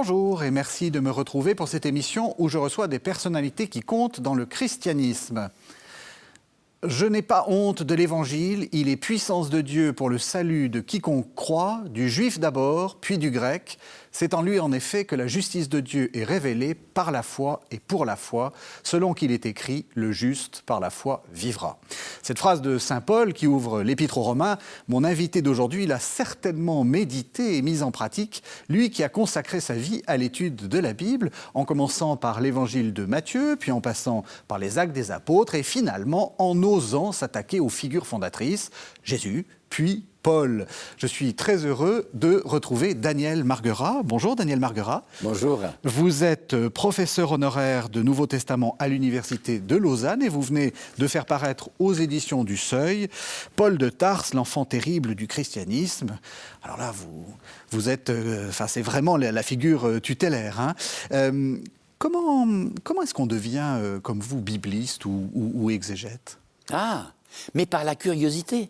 Bonjour et merci de me retrouver pour cette émission où je reçois des personnalités qui comptent dans le christianisme. Je n'ai pas honte de l'Évangile, il est puissance de Dieu pour le salut de quiconque croit, du juif d'abord, puis du grec. C'est en lui en effet que la justice de Dieu est révélée par la foi et pour la foi, selon qu'il est écrit « le juste par la foi vivra ». Cette phrase de saint Paul qui ouvre l'Épître aux Romains, mon invité d'aujourd'hui l'a certainement médité et mise en pratique, lui qui a consacré sa vie à l'étude de la Bible, en commençant par l'Évangile de Matthieu, puis en passant par les Actes des Apôtres et finalement en osant s'attaquer aux figures fondatrices, Jésus, puis Paul. Je suis très heureux de retrouver Daniel Marguerat. Bonjour Daniel Marguerat. Bonjour. Vous êtes professeur honoraire de Nouveau Testament à l'Université de Lausanne et vous venez de faire paraître aux éditions du Seuil Paul de Tarse, l'enfant terrible du christianisme. Alors là, vous êtes, c'est vraiment la figure tutélaire. Hein. Comment est-ce qu'on devient, comme vous, bibliste ou exégète ? Ah, mais par la curiosité.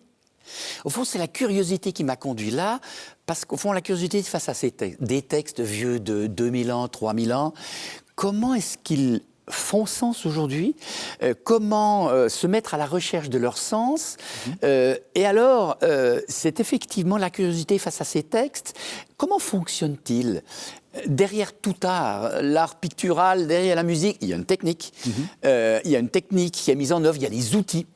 Au fond, c'est la curiosité qui m'a conduit là, parce qu'au fond, la curiosité face à des textes vieux de 2000 ans, 3000 ans, comment est-ce qu'ils font sens aujourd'hui, comment se mettre à la recherche de leur sens. Et alors, c'est effectivement la curiosité face à ces textes. Comment fonctionne-t-il ? Derrière tout art, l'art pictural, derrière la musique, il y a une technique. Il y a une technique qui est mise en œuvre, il y a des outils.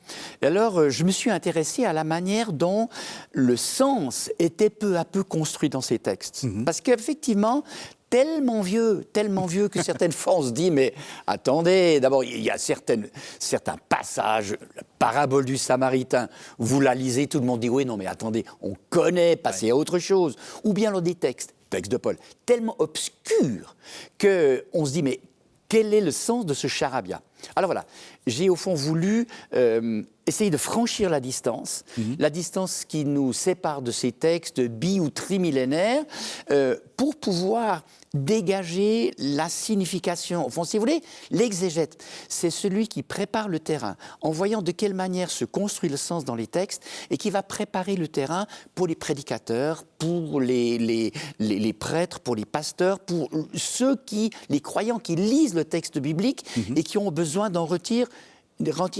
Et alors, je me suis intéressé à la manière dont le sens était peu à peu construit dans ces textes. Parce qu'effectivement, tellement vieux que certaines fois on se dit, mais attendez, d'abord il y a certains passages, la parabole du Samaritain, vous la lisez, tout le monde dit, oui, non mais attendez, on connaît, passez à autre chose. Ou bien dans des texte de Paul, tellement obscur qu'on se dit, mais quel est le sens de ce charabia ? Alors voilà, j'ai au fond voulu essayer de franchir la distance qui nous sépare de ces textes ou trimillénaires, pour pouvoir dégager la signification. Au fond, si vous voulez, l'exégète, c'est celui qui prépare le terrain en voyant de quelle manière se construit le sens dans les textes et qui va préparer le terrain pour les prédicateurs, pour les prêtres, pour les pasteurs, pour les croyants qui lisent le texte biblique et qui ont besoin d'en retirer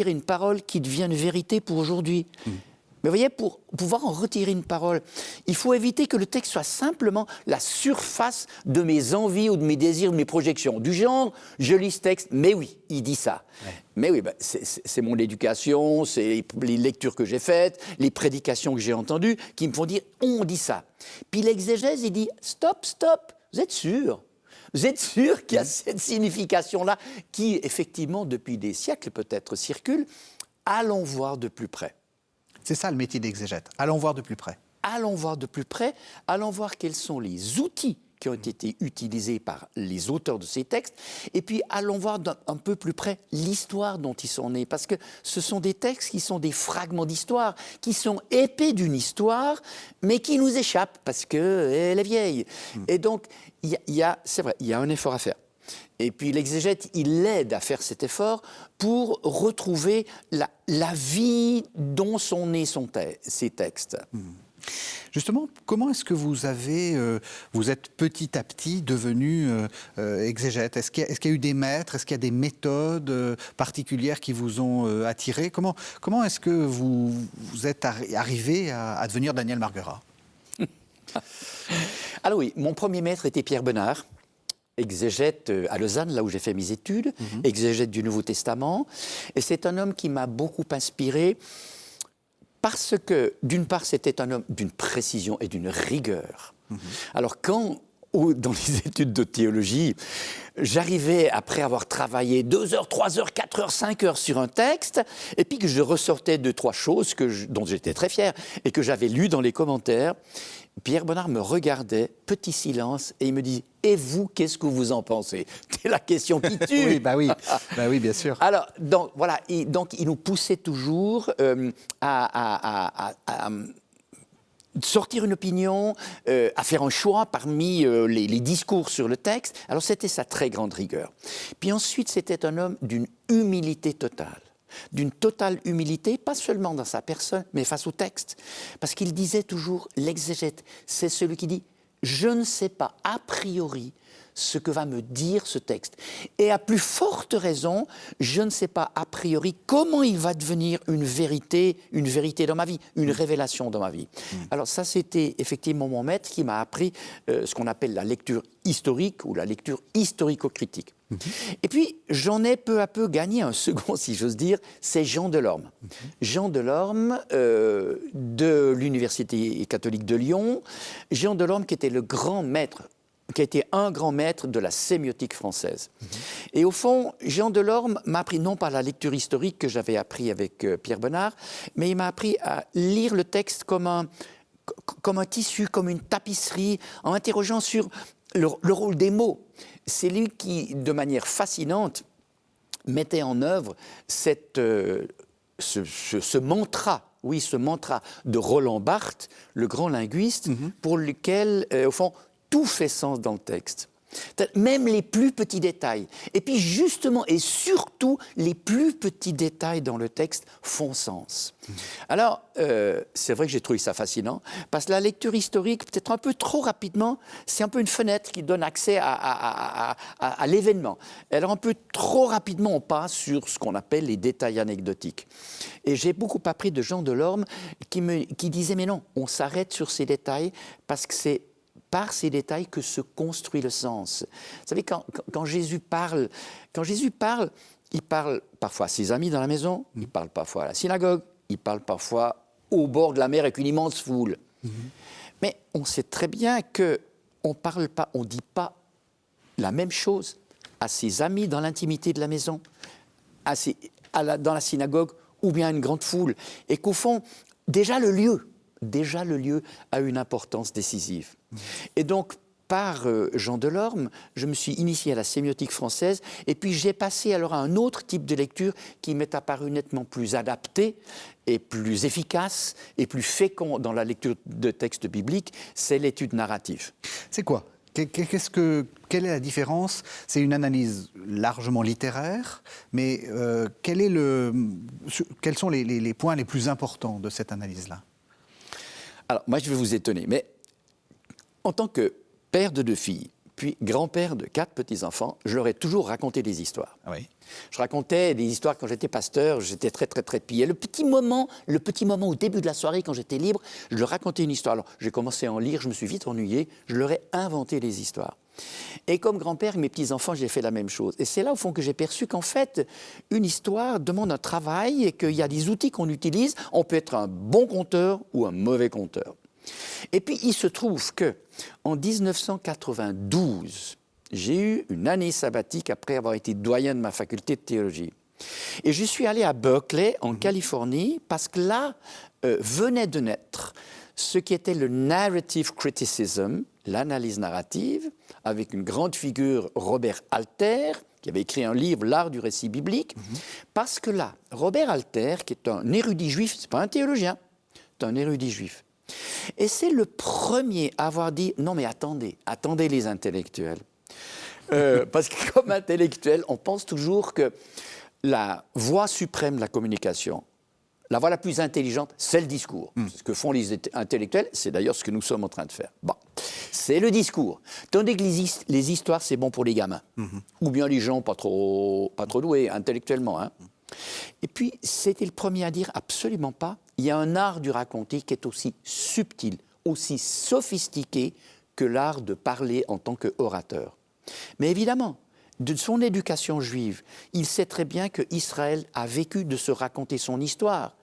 une parole qui devient une vérité pour aujourd'hui. Mais vous voyez, pour pouvoir en retirer une parole, il faut éviter que le texte soit simplement la surface de mes envies ou de mes désirs, de mes projections. Du genre, je lis ce texte, mais oui, il dit ça. Ouais. Mais oui, c'est mon éducation, c'est les lectures que j'ai faites, les prédications que j'ai entendues, qui me font dire, on dit ça. Puis l'exégèse, il dit, stop, vous êtes sûr ? Vous êtes sûr qu'il y a cette signification-là qui, effectivement, depuis des siècles peut-être circule ? Allons voir de plus près. C'est ça le métier d'exégète. Allons voir de plus près. Allons voir de plus près, allons voir quels sont les outils qui ont été utilisés par les auteurs de ces textes, et puis allons voir d'un peu plus près l'histoire dont ils sont nés, parce que ce sont des textes qui sont des fragments d'histoire, qui sont épais d'une histoire, mais qui nous échappent, parce qu'elle est vieille. Et donc, c'est vrai, il y a un effort à faire. Et puis l'exégète, il l'aide à faire cet effort pour retrouver la vie dont sont nés ces textes. Justement, comment est-ce que vous êtes petit à petit devenu exégète ? Est-ce qu'il y a eu des maîtres ? Est-ce qu'il y a des méthodes particulières qui vous ont attiré ? Comment est-ce que vous êtes arrivé à devenir Daniel Marguerat ? Alors oui, mon premier maître était Pierre Benard, exégète à Lausanne, là où j'ai fait mes études, exégète du Nouveau Testament. Et c'est un homme qui m'a beaucoup inspiré parce que, d'une part, c'était un homme d'une précision et d'une rigueur. Alors quand, dans les études de théologie, j'arrivais, après avoir travaillé 2 heures, 3 heures, 4 heures, 5 heures sur un texte, et puis que je ressortais 2-3 choses dont j'étais très fier et que j'avais lues dans les commentaires, Pierre Benard me regardait, petit silence, et il me dit « Et vous, qu'est-ce que vous en pensez ?» C'est la question qui tue. oui, bien sûr. Alors, donc, voilà, donc il nous poussait toujours à sortir une opinion, à faire un choix parmi les discours sur le texte. Alors, c'était sa très grande rigueur. Puis ensuite, c'était un homme d'une humilité totale. D'une totale humilité, pas seulement dans sa personne, mais face au texte. Parce qu'il disait toujours, l'exégète, c'est celui qui dit je ne sais pas a priori ce que va me dire ce texte. Et à plus forte raison, je ne sais pas a priori comment il va devenir une vérité dans ma vie, une révélation dans ma vie. Alors ça, c'était effectivement mon maître qui m'a appris ce qu'on appelle la lecture historique ou la lecture historico-critique. Et puis, j'en ai peu à peu gagné un second, si j'ose dire, c'est Jean Delorme. Jean Delorme, de l'Université catholique de Lyon. Jean Delorme qui était le grand maître, qui a été un grand maître de la sémiotique française. Et au fond, Jean Delorme m'a appris non pas la lecture historique que j'avais appris avec Pierre Bonnard, mais il m'a appris à lire le texte comme un tissu, comme une tapisserie, en interrogeant sur le rôle des mots. C'est lui qui, de manière fascinante, mettait en œuvre ce mantra, oui, ce mantra de Roland Barthes, le grand linguiste, pour lequel, au fond, tout fait sens dans le texte. Même les plus petits détails. Et puis justement et surtout, les plus petits détails dans le texte font sens. Alors, c'est vrai que j'ai trouvé ça fascinant, parce que la lecture historique, peut-être un peu trop rapidement, c'est un peu une fenêtre qui donne accès à l'événement. Alors un peu trop rapidement, on passe sur ce qu'on appelle les détails anecdotiques. Et j'ai beaucoup appris de Jean Delorme qui disait, mais non, on s'arrête sur ces détails parce que c'est par ces détails que se construit le sens. Vous savez, quand Jésus parle, il parle parfois à ses amis dans la maison, il parle parfois à la synagogue, il parle parfois au bord de la mer avec une immense foule. Mais on sait très bien qu'on parle pas, on dit pas la même chose à ses amis dans l'intimité de la maison, dans la synagogue ou bien à une grande foule. Et qu'au fond, déjà le lieu a une importance décisive. Et donc, par Jean Delorme, je me suis initié à la sémiotique française et puis j'ai passé alors à un autre type de lecture qui m'est apparu nettement plus adapté et plus efficace et plus fécond dans la lecture de textes bibliques, c'est l'étude narrative. C'est quoi ? Quelle est la différence ? C'est une analyse largement littéraire, mais quels sont les points les plus importants de cette analyse-là ? Alors, moi, je vais vous étonner, mais en tant que père de 2 filles, puis grand-père de 4 petits-enfants, je leur ai toujours raconté des histoires. Ah oui. Je racontais des histoires quand j'étais pasteur, j'étais très, très, très pied. Le petit moment au début de la soirée, quand j'étais libre, je leur racontais une histoire. Alors, j'ai commencé à en lire, je me suis vite ennuyé, je leur ai inventé des histoires. Et comme grand-père et mes petits-enfants, j'ai fait la même chose. Et c'est là, au fond, que j'ai perçu qu'en fait, une histoire demande un travail et qu'il y a des outils qu'on utilise. On peut être un bon conteur ou un mauvais conteur. Et puis, il se trouve qu'en 1992, j'ai eu une année sabbatique après avoir été doyen de ma faculté de théologie. Et je suis allé à Berkeley, en Californie, parce que là venait de naître ce qui était le narrative criticism, l'analyse narrative, avec une grande figure, Robert Alter, qui avait écrit un livre, L'art du récit biblique, parce que là, Robert Alter, qui est un érudit juif, c'est pas un théologien, c'est un érudit juif. Et c'est le premier à avoir dit, non mais attendez les intellectuels. Parce que comme intellectuel, on pense toujours que la voie suprême de la communication, la voie la plus intelligente, c'est le discours. Ce que font les intellectuels, c'est d'ailleurs ce que nous sommes en train de faire. Bon, c'est le discours. Tandis que les histoires, c'est bon pour les gamins. Ou bien les gens pas trop doués intellectuellement. Hein. Et puis, c'était le premier à dire absolument pas. Il y a un art du raconter qui est aussi subtil, aussi sophistiqué que l'art de parler en tant qu'orateur. Mais évidemment, de son éducation juive, il sait très bien qu'Israël a vécu de se raconter son histoire.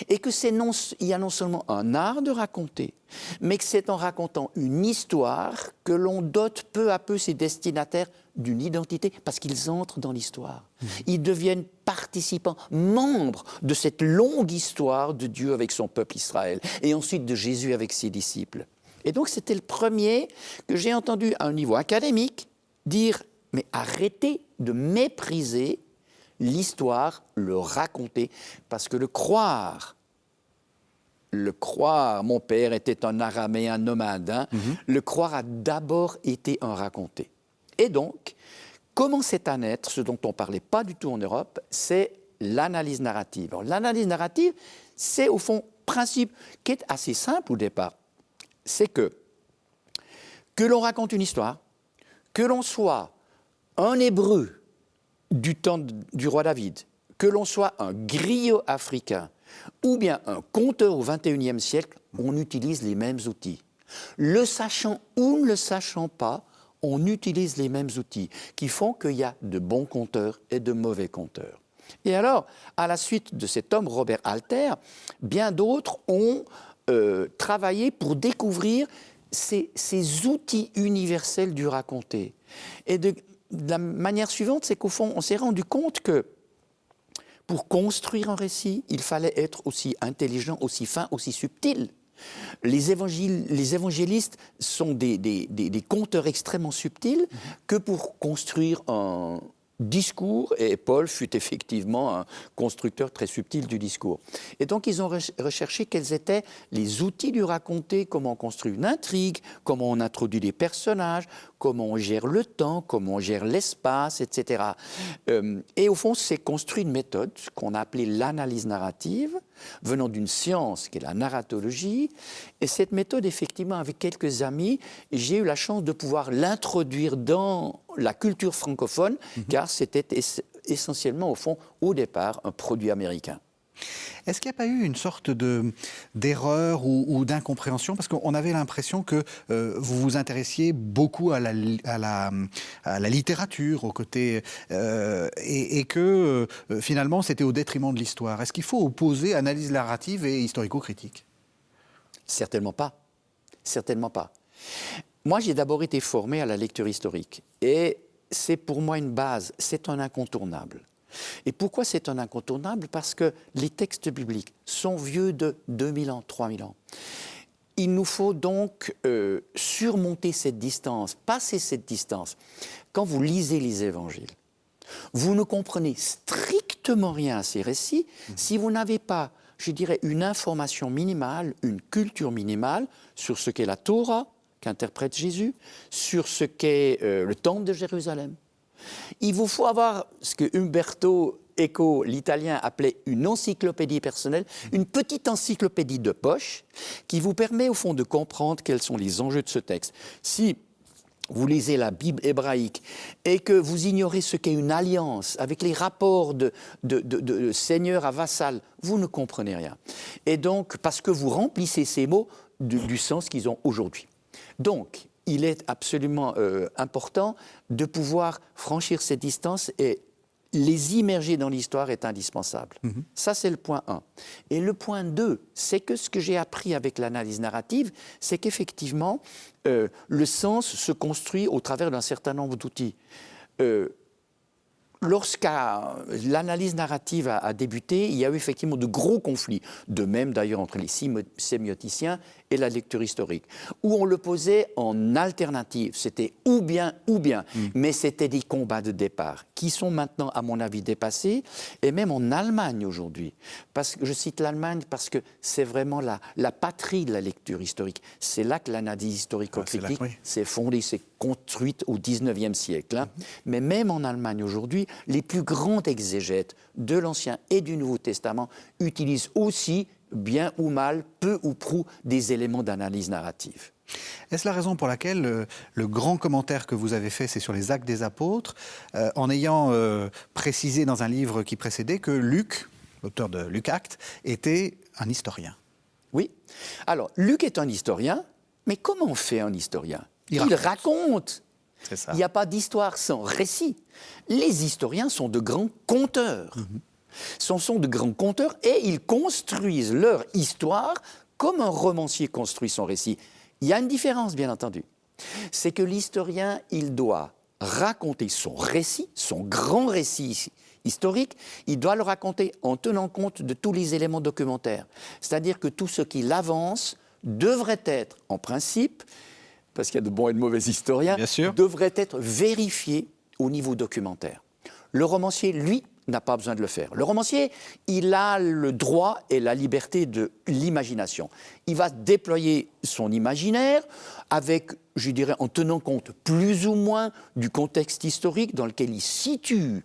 Et il y a non seulement un art de raconter, mais que c'est en racontant une histoire que l'on dote peu à peu ses destinataires d'une identité, parce qu'ils entrent dans l'histoire. Ils deviennent participants, membres de cette longue histoire de Dieu avec son peuple Israël, et ensuite de Jésus avec ses disciples. Et donc c'était le premier que j'ai entendu à un niveau académique dire « mais arrêtez de mépriser l'histoire, le raconter, parce que le croire, mon père était un araméen nomade, hein, le croire a d'abord été un raconter. » Et donc, commençait à naître, ce dont on ne parlait pas du tout en Europe, c'est l'analyse narrative. Alors, l'analyse narrative, c'est au fond principe qui est assez simple au départ. C'est que Que l'on raconte une histoire, que l'on soit un Hébreu du temps du roi David, que l'on soit un griot africain ou bien un conteur au XXIe siècle, on utilise les mêmes outils. Le sachant ou ne le sachant pas, on utilise les mêmes outils qui font qu'il y a de bons conteurs et de mauvais conteurs. Et alors, à la suite de cet homme, Robert Alter, bien d'autres ont travaillé pour découvrir ces outils universels du raconter. Et de la manière suivante, c'est qu'au fond, on s'est rendu compte que pour construire un récit, il fallait être aussi intelligent, aussi fin, aussi subtil. Les évangélistes sont des conteurs extrêmement subtils que pour construire un discours, et Paul fut effectivement un constructeur très subtil du discours. Et donc ils ont recherché quels étaient les outils du raconter, comment on construit une intrigue, comment on introduit des personnages, comment on gère le temps, comment on gère l'espace, etc. Et au fond, c'est construit une méthode qu'on a appelée l'analyse narrative, venant d'une science qui est la narratologie. Et cette méthode, effectivement, avec quelques amis, j'ai eu la chance de pouvoir l'introduire dans la culture francophone, car c'était essentiellement, au fond, au départ, un produit américain. Est-ce qu'il n'y a pas eu une sorte d'erreur ou d'incompréhension? Parce qu'on avait l'impression que vous vous intéressiez beaucoup à la littérature, au côté, et que finalement c'était au détriment de l'histoire. Est-ce qu'il faut opposer analyse narrative et historico-critique? Certainement pas. Certainement pas. Moi, j'ai d'abord été formé à la lecture historique. Et c'est pour moi une base, c'est un incontournable. Et pourquoi c'est un incontournable? Parce que les textes bibliques sont vieux de 2000 ans, 3000 ans. Il nous faut donc surmonter cette distance, passer cette distance. Quand vous lisez les évangiles, vous ne comprenez strictement rien à ces récits si vous n'avez pas, je dirais, une information minimale, une culture minimale sur ce qu'est la Torah, qu'interprète Jésus, sur ce qu'est le temple de Jérusalem. Il vous faut avoir ce que Umberto Eco, l'italien, appelait une encyclopédie personnelle, une petite encyclopédie de poche qui vous permet au fond de comprendre quels sont les enjeux de ce texte. Si vous lisez la Bible hébraïque et que vous ignorez ce qu'est une alliance avec les rapports de seigneur à vassal, vous ne comprenez rien. Et donc, parce que vous remplissez ces mots du sens qu'ils ont aujourd'hui. Donc, il est absolument important de pouvoir franchir cette distance et les immerger dans l'histoire est indispensable. Ça, c'est le point 1. Et le point 2, c'est que ce que j'ai appris avec l'analyse narrative, c'est qu'effectivement, le sens se construit au travers d'un certain nombre d'outils. Lorsque l'analyse narrative a débuté, il y a eu effectivement de gros conflits, de même d'ailleurs entre les sémioticiens et la lecture historique, où on le posait en alternative, c'était ou bien, mais c'était des combats de départ, qui sont maintenant, à mon avis, dépassés, et même en Allemagne aujourd'hui. Parce que je cite l'Allemagne parce que c'est vraiment la patrie de la lecture historique. C'est là que l'analyse historico-critique s'est fondée, s'est construite au XIXe siècle. Mais même en Allemagne aujourd'hui, les plus grands exégètes de l'Ancien et du Nouveau Testament utilisent aussi, bien ou mal, peu ou prou, des éléments d'analyse narrative. Est-ce la raison pour laquelle le grand commentaire que vous avez fait, c'est sur les Actes des Apôtres, en ayant précisé dans un livre qui précédait que Luc, l'auteur de Luc Actes, était un historien? Oui. Alors, Luc est un historien, mais comment on fait un historien? Il raconte. C'est ça. Il n'y a pas d'histoire sans récit. Les historiens sont de grands conteurs. Ce sont de grands conteurs et ils construisent leur histoire comme un romancier construit son récit. Il y a une différence, bien entendu. C'est que l'historien, il doit raconter son récit, son grand récit historique, il doit le raconter en tenant compte de tous les éléments documentaires. C'est-à-dire que tout ce qu'il avance devrait être, en principe, parce qu'il y a de bons et de mauvais historiens, devrait être vérifié au niveau documentaire. Le romancier, lui, n'a pas besoin de le faire. Le romancier, il a le droit et la liberté de l'imagination. Il va déployer son imaginaire avec, je dirais, en tenant compte plus ou moins du contexte historique dans lequel il situe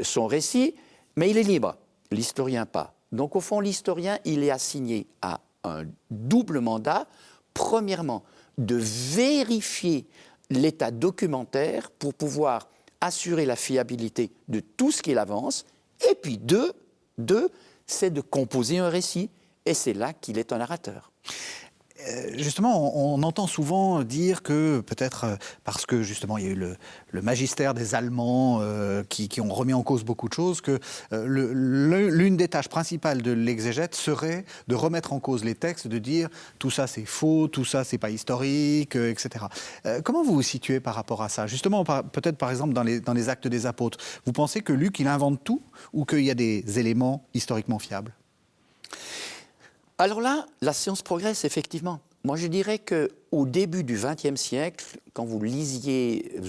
son récit, mais il est libre. L'historien pas. Donc au fond, l'historien, il est assigné à un double mandat. Premièrement, de vérifier l'état documentaire pour pouvoir assurer la fiabilité de tout ce qu'il avance. Et puis deux, c'est de composer un récit. Et c'est là qu'il est un narrateur. Justement, on entend souvent dire que peut-être parce que justement il y a eu le magistère des Allemands qui ont remis en cause beaucoup de choses, que l'une des tâches principales de l'exégète serait de remettre en cause les textes, de dire tout ça c'est faux, tout ça c'est pas historique, etc. Comment vous vous situez par rapport à ça? Justement, peut-être par exemple dans les Actes des Apôtres, vous pensez que Luc il invente tout ou qu'il y a des éléments historiquement fiables? Alors là, la science progresse, effectivement. Moi, je dirais qu'au début du XXe siècle, quand vous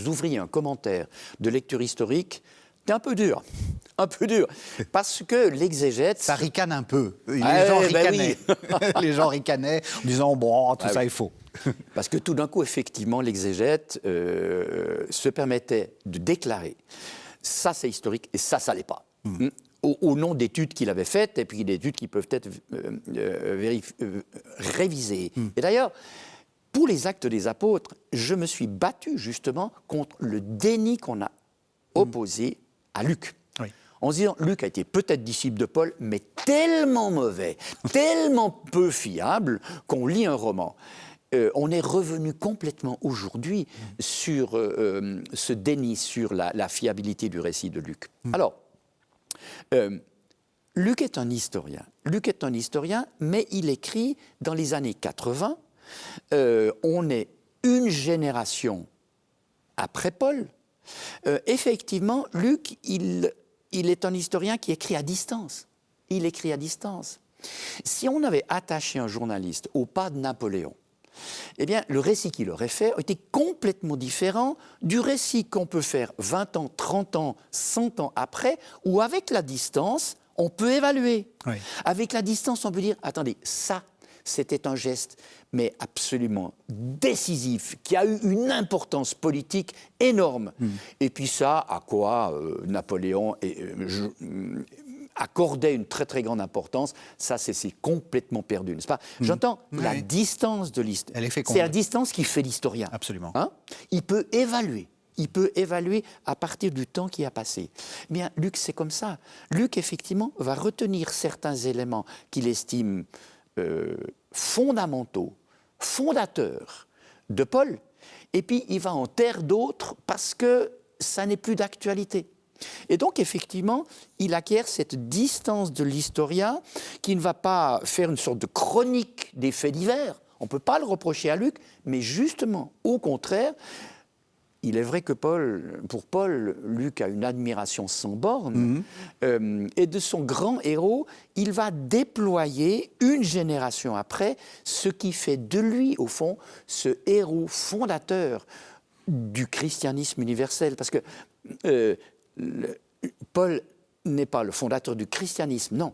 ouvriez un commentaire de lecture historique, c'était un peu dur, parce que l'exégète... Ça ricane un peu. Les gens ricanaient. Oui. Les gens ricanaient en disant, bon, tout ça est faux. Parce que tout d'un coup, effectivement, l'exégète se permettait de déclarer ça, c'est historique, et ça l'est pas. Au nom d'études qu'il avait faites, et puis d'études qui peuvent être révisées. Et d'ailleurs, pour les Actes des Apôtres, je me suis battu justement contre le déni qu'on a opposé à Luc. Oui. En se disant, Luc a été peut-être disciple de Paul, mais tellement mauvais, tellement peu fiable, qu'on lit un roman. On est revenu complètement aujourd'hui sur ce déni, sur la fiabilité du récit de Luc. Alors, Luc est un historien. Mais il écrit dans les années 80. On est une génération après Paul. Effectivement, Luc, il est un historien qui écrit à distance. Il écrit à distance. Si on avait attaché un journaliste au pas de Napoléon, eh bien, le récit qu'il aurait fait était complètement différent du récit qu'on peut faire 20 ans, 30 ans, 100 ans après, où avec la distance, on peut évaluer. Oui. Avec la distance, on peut dire, attendez, ça, c'était un geste, mais absolument décisif, qui a eu une importance politique énorme. Et puis ça, à quoi Napoléon accordait une très très grande importance, ça c'est complètement perdu, n'est-ce pas? J'entends la distance de l'histoire. C'est la distance qui fait l'historien. Absolument. Hein? Il peut évaluer à partir du temps qui a passé. Eh bien, Luc, c'est comme ça. Luc, effectivement, va retenir certains éléments qu'il estime fondamentaux, fondateurs de Paul, et puis il va en taire d'autres parce que ça n'est plus d'actualité. Et donc, effectivement, il acquiert cette distance de l'historien qui ne va pas faire une sorte de chronique des faits divers. On ne peut pas le reprocher à Luc, mais justement, au contraire, il est vrai que pour Paul, Luc a une admiration sans borne. Et de son grand héros, il va déployer, une génération après, ce qui fait de lui, au fond, ce héros fondateur du christianisme universel. Parce que Paul n'est pas le fondateur du christianisme, non.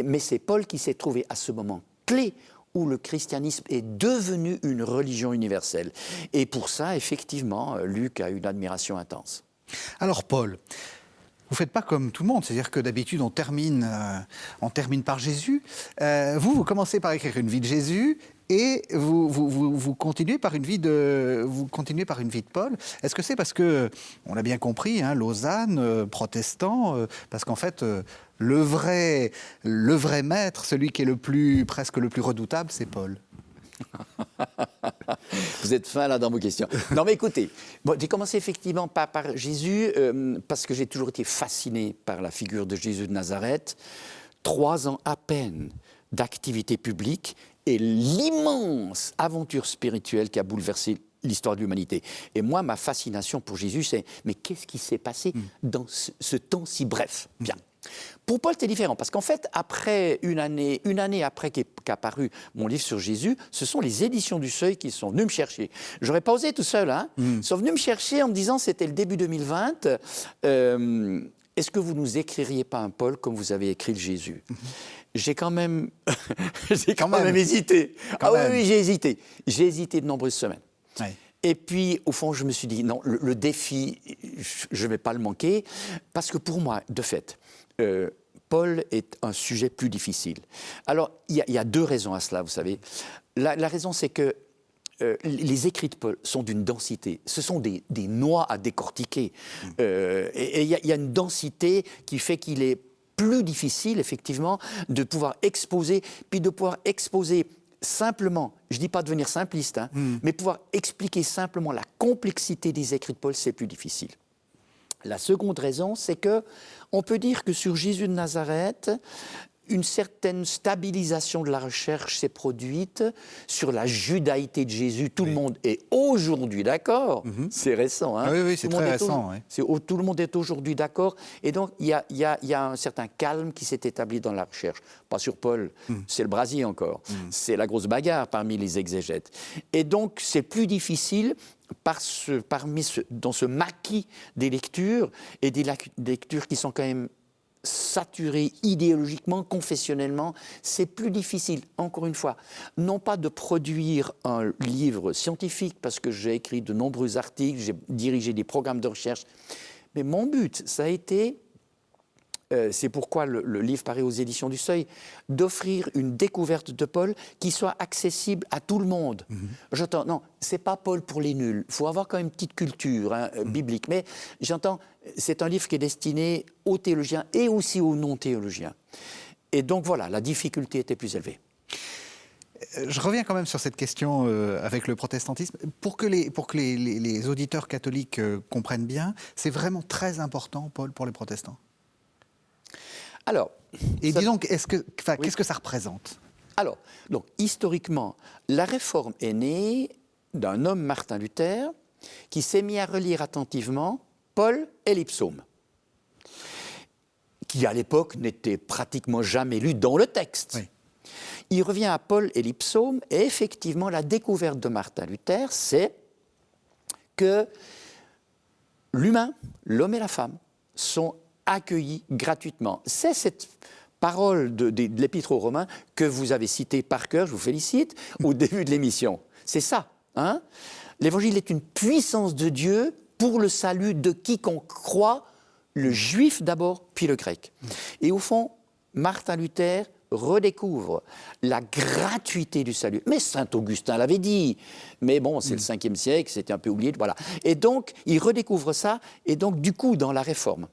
Mais c'est Paul qui s'est trouvé à ce moment clé où le christianisme est devenu une religion universelle. Et pour ça, effectivement, Luc a une admiration intense. Alors Paul, vous ne faites pas comme tout le monde, c'est-à-dire que d'habitude on termine par Jésus. Vous commencez par écrire une vie de Jésus et vous continuez par une vie de Paul. Est-ce que c'est parce que, on l'a bien compris, Lausanne, protestant, parce qu'en fait le vrai maître, celui qui est presque le plus redoutable, c'est Paul. Vous êtes fin là dans vos questions. Non mais écoutez, j'ai commencé effectivement par Jésus parce que j'ai toujours été fasciné par la figure de Jésus de Nazareth. 3 ans à peine d'activité publique et l'immense aventure spirituelle qui a bouleversé l'histoire de l'humanité. Et moi, ma fascination pour Jésus, c'est mais qu'est-ce qui s'est passé dans ce temps si bref? Bien. Pour Paul, c'est différent, parce qu'en fait, après une année après qu'a paru mon livre sur Jésus, ce sont les éditions du Seuil qui sont venues me chercher. J'aurais pas osé tout seul, Ils sont venus me chercher en me disant, c'était le début 2020, est-ce que vous nous écririez pas un Paul comme vous avez écrit le Jésus? J'ai quand même hésité. Oui, j'ai hésité. J'ai hésité de nombreuses semaines. Ouais. Et puis, au fond, je me suis dit, non, le défi, je ne vais pas le manquer, parce que pour moi, de fait, Paul est un sujet plus difficile. Alors, il y a 2 raisons à cela, vous savez. La raison, c'est que les écrits de Paul sont d'une densité. Ce sont des noix à décortiquer. Et il y a une densité qui fait qu'il est plus difficile, effectivement, de pouvoir exposer, puis de pouvoir exposer simplement, je ne dis pas devenir simpliste, mais pouvoir expliquer simplement la complexité des écrits de Paul, c'est plus difficile. La seconde raison, c'est que on peut dire que sur Jésus de Nazareth, une certaine stabilisation de la recherche s'est produite sur la judaïté de Jésus. Tout le monde est aujourd'hui d'accord. C'est récent. Hein. Oui, c'est très récent. Tout le monde est aujourd'hui d'accord. Et donc, il y a un certain calme qui s'est établi dans la recherche. Pas sur Paul, c'est le brasier encore. C'est la grosse bagarre parmi les exégètes. Et donc, c'est plus difficile dans ce maquis des lectures, et des lectures qui sont quand même saturé idéologiquement, confessionnellement, c'est plus difficile, encore une fois, non pas de produire un livre scientifique, parce que j'ai écrit de nombreux articles, j'ai dirigé des programmes de recherche, mais mon but, ça a été, c'est pourquoi le livre paraît aux éditions du Seuil, d'offrir une découverte de Paul qui soit accessible à tout le monde. J'entends, non, c'est pas Paul pour les nuls, il faut avoir quand même une petite culture biblique, mais j'entends, c'est un livre qui est destiné aux théologiens et aussi aux non-théologiens. Et donc voilà, la difficulté était plus élevée. Je reviens quand même sur cette question avec le protestantisme. Pour que les auditeurs catholiques comprennent bien, c'est vraiment très important, Paul, pour les protestants. Alors, et dis donc, qu'est-ce que ça représente ? Alors, donc, historiquement, la réforme est née d'un homme, Martin Luther, qui s'est mis à relire attentivement Paul et les psaumes, qui à l'époque n'étaient pratiquement jamais lus dans le texte. Oui. Il revient à Paul et les psaumes, et effectivement, la découverte de Martin Luther, c'est que l'humain, l'homme et la femme, sont accueillis gratuitement. C'est cette parole de l'Épître aux Romains que vous avez citée par cœur, je vous félicite, au début de l'émission. C'est ça. Hein ? L'Évangile est une puissance de Dieu pour le salut de quiconque croit, le juif d'abord, puis le grec. Et au fond, Martin Luther redécouvre la gratuité du salut. Mais saint Augustin l'avait dit. Mais bon, c'est le 5e siècle, c'était un peu oublié. Voilà. Et donc, il redécouvre ça. Et donc, du coup, dans la Réforme,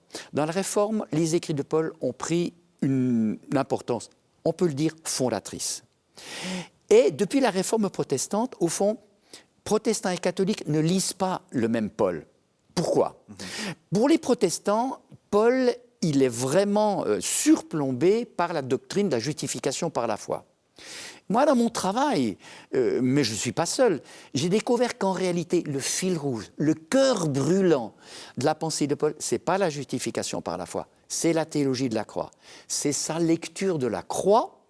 les écrits de Paul ont pris une importance, on peut le dire, fondatrice. Et depuis la Réforme protestante, au fond, protestants et catholiques ne lisent pas le même Paul. Pourquoi ? Pour les protestants, Paul, il est vraiment surplombé par la doctrine de la justification par la foi. Moi, dans mon travail, mais je ne suis pas seul, j'ai découvert qu'en réalité, le fil rouge, le cœur brûlant de la pensée de Paul, ce n'est pas la justification par la foi, c'est la théologie de la croix. C'est sa lecture de la croix,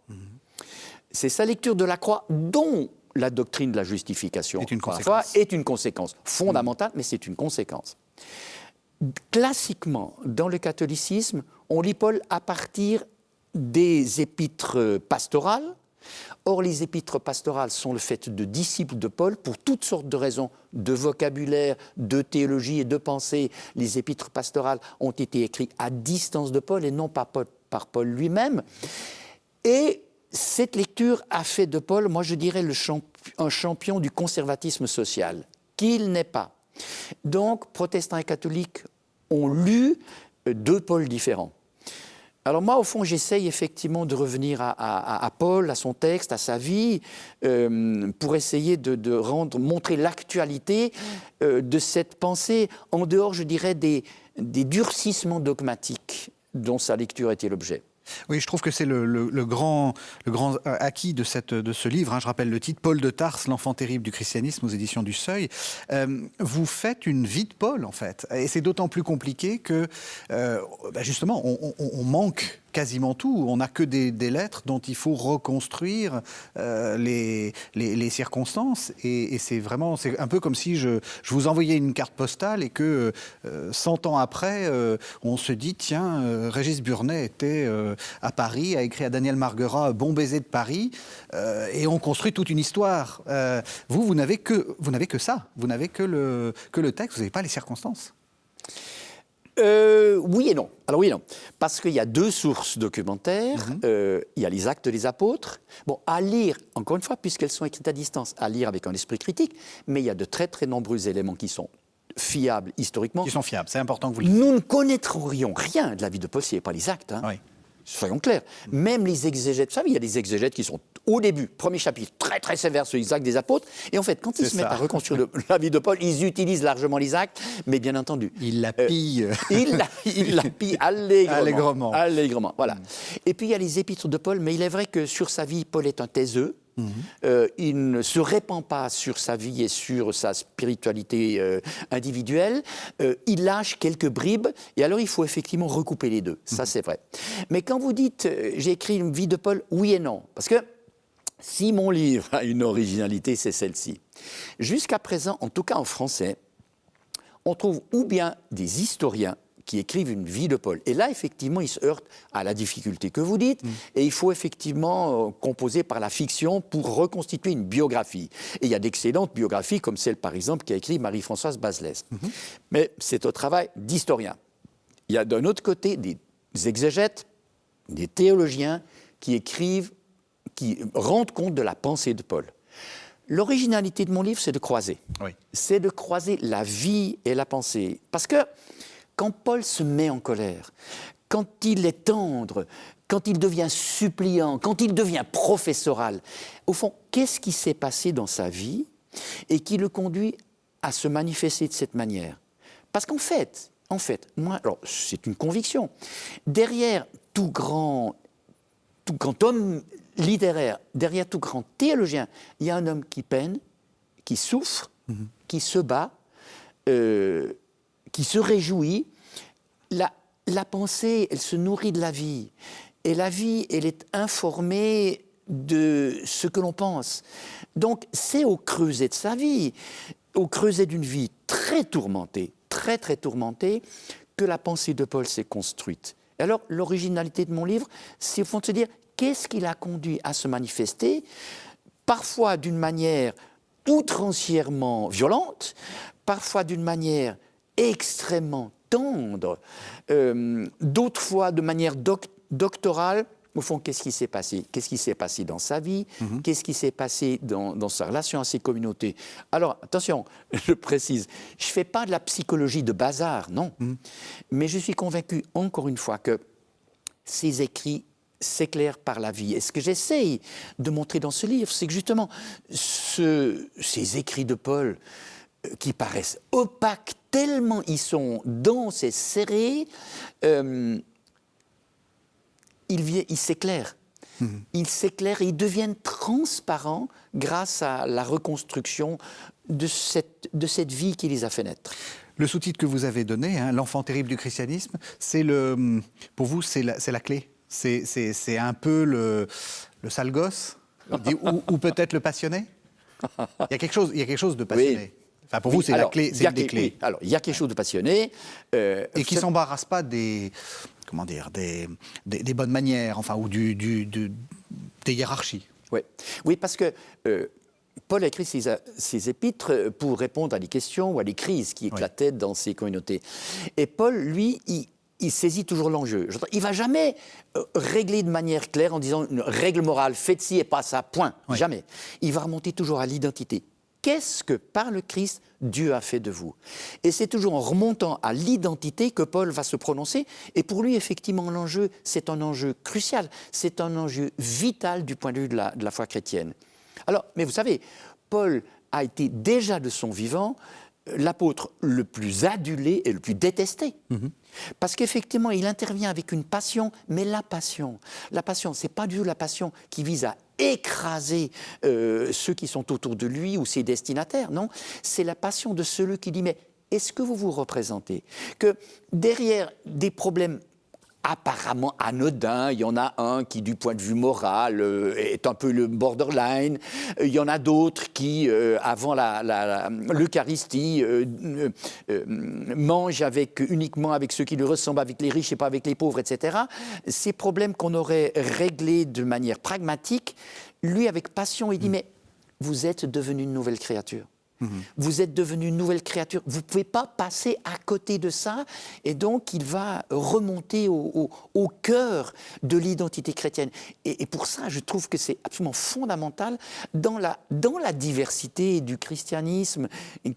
c'est sa lecture de la croix dont la doctrine de la justification par la foi est une conséquence fondamentale, mais c'est une conséquence. Classiquement, dans le catholicisme, on lit Paul à partir des épîtres pastorales. Or, les épîtres pastorales sont le fait de disciples de Paul pour toutes sortes de raisons, de vocabulaire, de théologie et de pensée. Les épîtres pastorales ont été écrites à distance de Paul et non pas par Paul lui-même. Et cette lecture a fait de Paul, moi je dirais, un champion du conservatisme social, qu'il n'est pas. Donc, protestants et catholiques ont lu deux Pauls différents. Alors moi, au fond, j'essaye effectivement de revenir à Paul, à son texte, à sa vie, pour essayer de montrer l'actualité de cette pensée, en dehors, je dirais, des durcissements dogmatiques dont sa lecture était l'objet. Oui, je trouve que c'est le grand acquis de ce livre. Je rappelle le titre, Paul de Tarse, l'enfant terrible du christianisme, aux éditions du Seuil. Vous faites une vie de Paul, en fait. Et c'est d'autant plus compliqué que, justement, on manque quasiment tout. On n'a que des lettres dont il faut reconstruire les circonstances. Et c'est un peu comme si je vous envoyais une carte postale et que 100 ans après, on se dit, tiens, Régis Burnet était à Paris, a écrit à Daniel Marguerat « Bon baiser de Paris », et on construit toute une histoire. Vous n'avez que ça. Vous n'avez que le texte, vous n'avez pas les circonstances. Oui et non. Alors oui et non. Parce qu'il y a deux sources documentaires. Il y a les Actes des Apôtres. Bon, à lire, encore une fois, puisqu'elles sont écrites à distance, à lire avec un esprit critique, mais il y a de très très nombreux éléments qui sont fiables historiquement. Qui sont fiables, c'est important que vous le disiez. Nous ne connaîtrions rien de la vie de Paul s'il n'y avait pas les Actes. Hein. Oui. Soyons clairs. Même les exégètes, vous savez, il y a des exégètes qui sont au début, premier chapitre, très très sévères sur les Actes des Apôtres. Et en fait, quand ils se mettent à reconstruire la vie de Paul, ils utilisent largement les Actes, mais bien entendu. Ils la pillent. Ils la pillent allègrement. Allègrement. Voilà. Et puis il y a les épîtres de Paul, mais il est vrai que sur sa vie, Paul est un taiseux. Il ne se répand pas sur sa vie et sur sa spiritualité individuelle. Il lâche quelques bribes et alors il faut effectivement recouper les deux. Ça, c'est vrai. Mais quand vous dites j'ai écrit une vie de Paul, oui et non. Parce que si mon livre a une originalité, c'est celle-ci. Jusqu'à présent, en tout cas en français, on trouve ou bien des historiens qui écrivent une vie de Paul. Et là, effectivement, ils se heurtent à la difficulté que vous dites, et il faut effectivement composer par la fiction pour reconstituer une biographie. Et il y a d'excellentes biographies, comme celle, par exemple, qu'a écrit Marie-Françoise Bazelès. Mais c'est au travail d'historien. Il y a d'un autre côté des exégètes, des théologiens qui écrivent, qui rendent compte de la pensée de Paul. L'originalité de mon livre, c'est de croiser. Oui. C'est de croiser la vie et la pensée. Parce que quand Paul se met en colère, quand il est tendre, quand il devient suppliant, quand il devient professoral, au fond, qu'est-ce qui s'est passé dans sa vie et qui le conduit à se manifester de cette manière? Parce qu'en fait, moi, alors c'est une conviction, derrière tout grand homme littéraire, derrière tout grand théologien, il y a un homme qui peine, qui souffre, qui se bat, qui se réjouit. La pensée, elle se nourrit de la vie. Et la vie, elle est informée de ce que l'on pense. Donc, c'est au creuset de sa vie, au creuset d'une vie très tourmentée, très très tourmentée, que la pensée de Paul s'est construite. Et alors, l'originalité de mon livre, c'est au fond de se dire, qu'est-ce qui l'a conduit à se manifester, parfois d'une manière outrancièrement violente, parfois d'une manière extrêmement tendre, d'autres fois de manière doctorale. Au fond, qu'est-ce qui s'est passé? Qu'est-ce qui s'est passé dans sa vie? Qu'est-ce qui s'est passé dans sa relation à ses communautés? Alors, attention, je précise, je ne fais pas de la psychologie de bazar, non. Mais je suis convaincu, encore une fois, que ces écrits s'éclairent par la vie. Et ce que j'essaye de montrer dans ce livre, c'est que justement, ces écrits de Paul, qui paraissent opaques, tellement ils sont denses et serrés, ils s'éclairent. Ils s'éclairent et ils deviennent transparents grâce à la reconstruction de cette vie qui les a fait naître. Le sous-titre que vous avez donné, hein, L'enfant terrible du christianisme, pour vous, c'est la clé. C'est un peu le sale gosse, ou peut-être le passionné. Il y a quelque chose de passionné. Oui. Enfin, pour vous, c'est la clé, c'est une des clés. Oui. Alors, il y a quelque chose de passionné. Et qui ne s'embarrasse pas des bonnes manières, enfin, ou des hiérarchies. Oui, parce que Paul a écrit ses épîtres pour répondre à des questions ou à des crises qui éclataient dans ses communautés. Et Paul, lui, il saisit toujours l'enjeu. Il ne va jamais régler de manière claire en disant une règle morale, faites ci et pas ça, point. Oui. Jamais. Il va remonter toujours à l'identité. Qu'est-ce que, par le Christ, Dieu a fait de vous? Et c'est toujours en remontant à l'identité que Paul va se prononcer. Et pour lui, effectivement, l'enjeu, c'est un enjeu crucial. C'est un enjeu vital du point de vue de la foi chrétienne. Alors, mais vous savez, Paul a été déjà de son vivant l'apôtre le plus adulé et le plus détesté. Parce qu'effectivement, il intervient avec une passion, mais la passion, ce n'est pas du tout la passion qui vise à écraser ceux qui sont autour de lui ou ses destinataires, non. C'est la passion de celui qui dit, mais est-ce que vous vous représentez que derrière des problèmes apparemment anodin, il y en a un qui, du point de vue moral, est un peu le borderline. Il y en a d'autres qui, avant l'Eucharistie, mangent uniquement avec ceux qui lui ressemblent, avec les riches et pas avec les pauvres, etc. Ces problèmes qu'on aurait réglés de manière pragmatique, lui, avec passion, il dit, mais vous êtes devenu une nouvelle créature. Vous êtes devenu une nouvelle créature. Vous ne pouvez pas passer à côté de ça. Et donc, il va remonter au cœur de l'identité chrétienne. Et pour ça, je trouve que c'est absolument fondamental dans la diversité du christianisme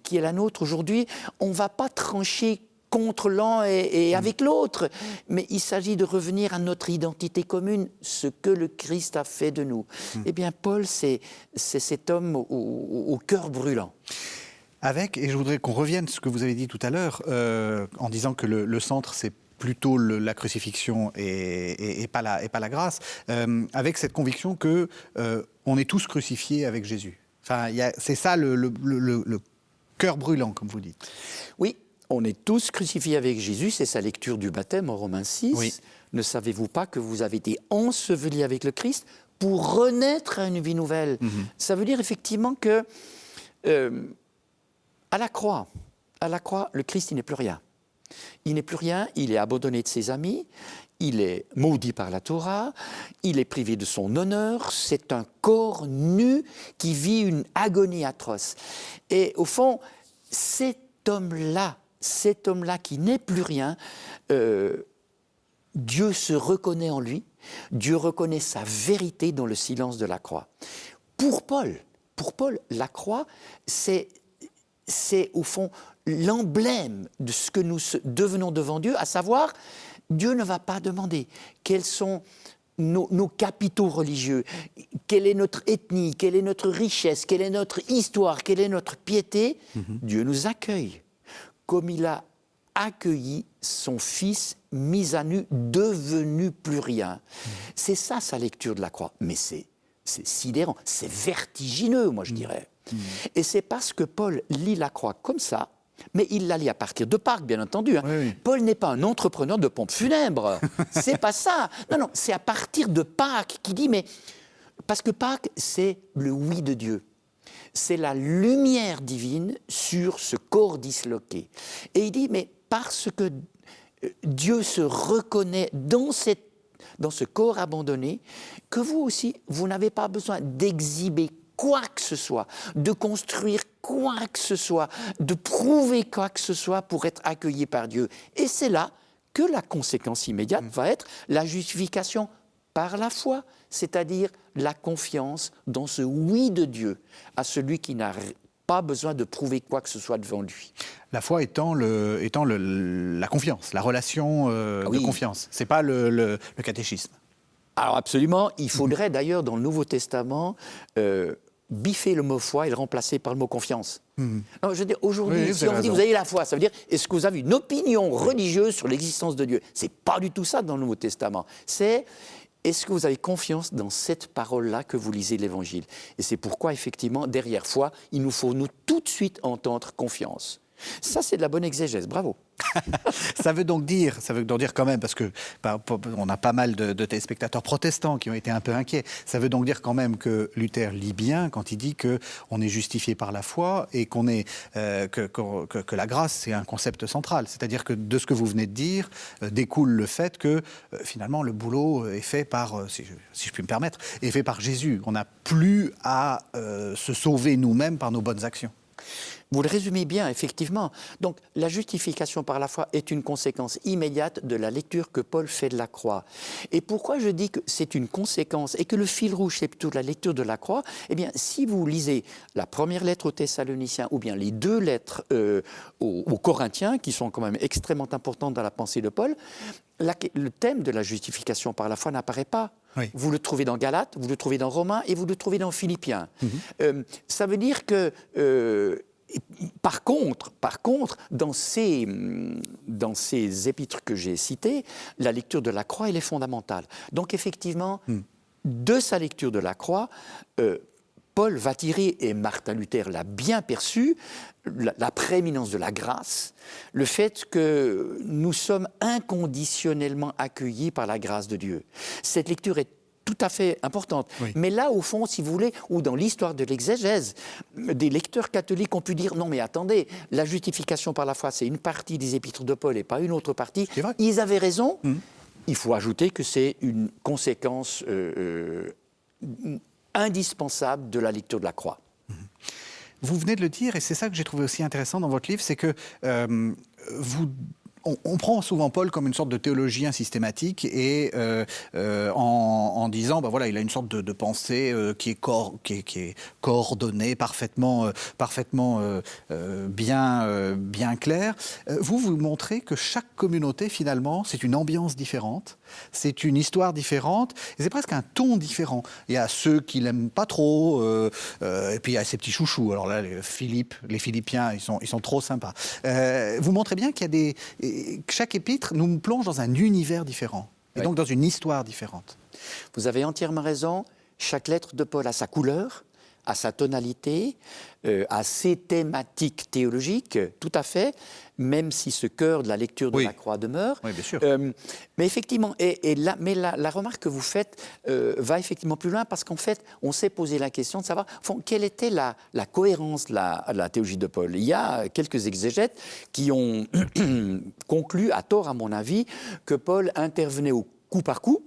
qui est la nôtre aujourd'hui. On ne va pas trancher contre l'un et avec l'autre. Mais il s'agit de revenir à notre identité commune, ce que le Christ a fait de nous. Eh bien, Paul, c'est cet homme au cœur brûlant. Et je voudrais qu'on revienne sur ce que vous avez dit tout à l'heure, en disant que le centre, c'est plutôt la crucifixion et pas la grâce, avec cette conviction que on est tous crucifiés avec Jésus. Enfin, c'est ça le cœur brûlant, comme vous dites. Oui. On est tous crucifiés avec Jésus, c'est sa lecture du baptême en Romains 6. Oui. Ne savez-vous pas que vous avez été ensevelis avec le Christ pour renaître à une vie nouvelle? Ça veut dire effectivement que à la croix, le Christ, il n'est plus rien. Il n'est plus rien, il est abandonné de ses amis, il est maudit par la Torah, il est privé de son honneur, c'est un corps nu qui vit une agonie atroce. Et au fond, cet homme-là qui n'est plus rien, Dieu se reconnaît en lui, Dieu reconnaît sa vérité dans le silence de la croix. Pour Paul, la croix, c'est au fond l'emblème de ce que nous devenons devant Dieu, à savoir, Dieu ne va pas demander quels sont nos capitaux religieux, quelle est notre ethnie, quelle est notre richesse, quelle est notre histoire, quelle est notre piété. Dieu nous accueille comme il a accueilli son fils mis à nu, devenu plus rien. C'est ça sa lecture de la croix. Mais c'est sidérant, c'est vertigineux, moi je dirais. Et c'est parce que Paul lit la croix comme ça, mais il la lit à partir de Pâques, bien entendu. Oui. Paul n'est pas un entrepreneur de pompes funèbres. C'est pas ça. Non, c'est à partir de Pâques qu'il dit, mais... Parce que Pâques, c'est le oui de Dieu. C'est la lumière divine sur ce corps disloqué. Et il dit, mais parce que Dieu se reconnaît dans ce corps abandonné, que vous aussi, vous n'avez pas besoin d'exhiber quoi que ce soit, de construire quoi que ce soit, de prouver quoi que ce soit pour être accueilli par Dieu. Et c'est là que la conséquence immédiate va être la justification par la foi, c'est-à-dire la confiance dans ce oui de Dieu à celui qui n'a pas besoin de prouver quoi que ce soit devant lui. La foi étant la confiance, la relation de confiance. Ce n'est pas le catéchisme. Alors absolument, il faudrait d'ailleurs dans le Nouveau Testament biffer le mot foi et le remplacer par le mot confiance. Non, je veux dire, aujourd'hui, si on vous dit vous avez la foi, ça veut dire est-ce que vous avez une opinion religieuse sur l'existence de Dieu? C'est pas du tout ça dans le Nouveau Testament. C'est est-ce que vous avez confiance dans cette parole-là que vous lisez l'Évangile? Et c'est pourquoi, effectivement, derrière foi, il nous faut tout de suite entendre confiance. Ça, c'est de la bonne exégèse. Bravo. Ça veut donc dire quand même, parce que on a pas mal de téléspectateurs protestants qui ont été un peu inquiets, ça veut donc dire quand même que Luther lit bien quand il dit qu'on est justifié par la foi et que la grâce, c'est un concept central. C'est-à-dire que de ce que vous venez de dire, découle le fait que finalement le boulot est fait par, si je puis me permettre, est fait par Jésus. On n'a plus à se sauver nous-mêmes par nos bonnes actions. Vous le résumez bien, effectivement. Donc, la justification par la foi est une conséquence immédiate de la lecture que Paul fait de la croix. Et pourquoi je dis que c'est une conséquence et que le fil rouge, c'est plutôt la lecture de la croix? Eh bien, si vous lisez la première lettre aux Thessaloniciens ou bien les deux lettres aux Corinthiens, qui sont quand même extrêmement importantes dans la pensée de Paul, le thème de la justification par la foi n'apparaît pas. Oui. Vous le trouvez dans Galates, vous le trouvez dans Romains et vous le trouvez dans Philippiens. Ça veut dire que... Par contre, dans ces épîtres que j'ai cités, la lecture de la croix, elle est fondamentale. Donc effectivement, de sa lecture de la croix, Paul va tirer, et Martin Luther l'a bien perçu, la prééminence de la grâce, le fait que nous sommes inconditionnellement accueillis par la grâce de Dieu. Cette lecture est tout à fait importante. Oui. Mais là, au fond, si vous voulez, ou dans l'histoire de l'exégèse, des lecteurs catholiques ont pu dire « Non, mais attendez, la justification par la foi, c'est une partie des épîtres de Paul et pas une autre partie. » Ils avaient raison. Il faut ajouter que c'est une conséquence indispensable de la lecture de la croix. Vous venez de le dire, et c'est ça que j'ai trouvé aussi intéressant dans votre livre, c'est que on prend souvent Paul comme une sorte de théologien systématique et en disant, ben voilà, il a une sorte de pensée qui est coordonnée, parfaitement bien claire. Vous montrez que chaque communauté, finalement, c'est une ambiance différente, c'est une histoire différente, et c'est presque un ton différent. Il y a ceux qui l'aiment pas trop, et puis il y a ces petits chouchous. Alors là, les Philippiens, ils sont trop sympas. Vous montrez bien qu'il y a chaque épître nous plonge dans un univers différent, et donc dans une histoire différente. Vous avez entièrement raison. Chaque lettre de Paul a sa couleur, a sa tonalité, a ses thématiques théologiques, tout à fait, même si ce cœur de la lecture de la croix demeure. Oui, bien sûr. Mais effectivement, la remarque que vous faites va effectivement plus loin, parce qu'en fait, on s'est posé la question de savoir quelle était la cohérence de la théologie de Paul. Il y a quelques exégètes qui ont conclu, à tort à mon avis, que Paul intervenait au coup par coup,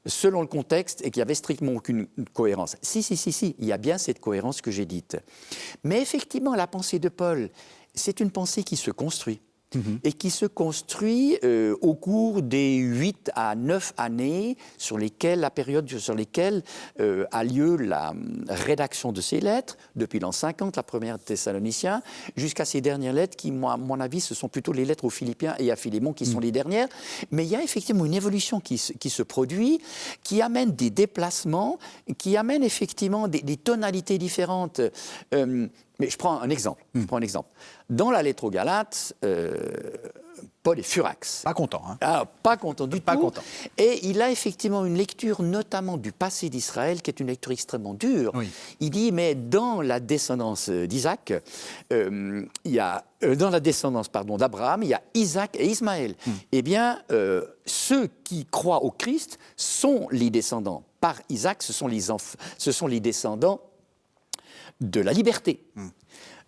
selon le contexte, et qu'il n'y avait strictement aucune cohérence. Si, il y a bien cette cohérence que j'ai dite. Mais effectivement, la pensée de Paul, c'est une pensée qui se construit. Et qui se construit au cours des 8 à 9 années la période sur lesquelles a lieu la rédaction de ces lettres, depuis l'an 50, la première Thessaloniciens, jusqu'à ces dernières lettres qui, à mon avis, ce sont plutôt les lettres aux Philippiens et à Philémon qui sont les dernières. Mais il y a effectivement une évolution qui se produit, qui amène des déplacements, qui amène effectivement des tonalités différentes. Mais je prends un exemple. Dans la lettre aux Galates, Paul est furax. Pas content. Hein. Ah, pas content du pas tout. Content. Et il a effectivement une lecture, notamment du passé d'Israël, qui est une lecture extrêmement dure. Oui. Il dit, mais dans la descendance d'Isaac, il y a dans la descendance d'Abraham, il y a Isaac et Ismaël. Eh bien, ceux qui croient au Christ sont les descendants. Par Isaac, ce sont les descendants de la liberté.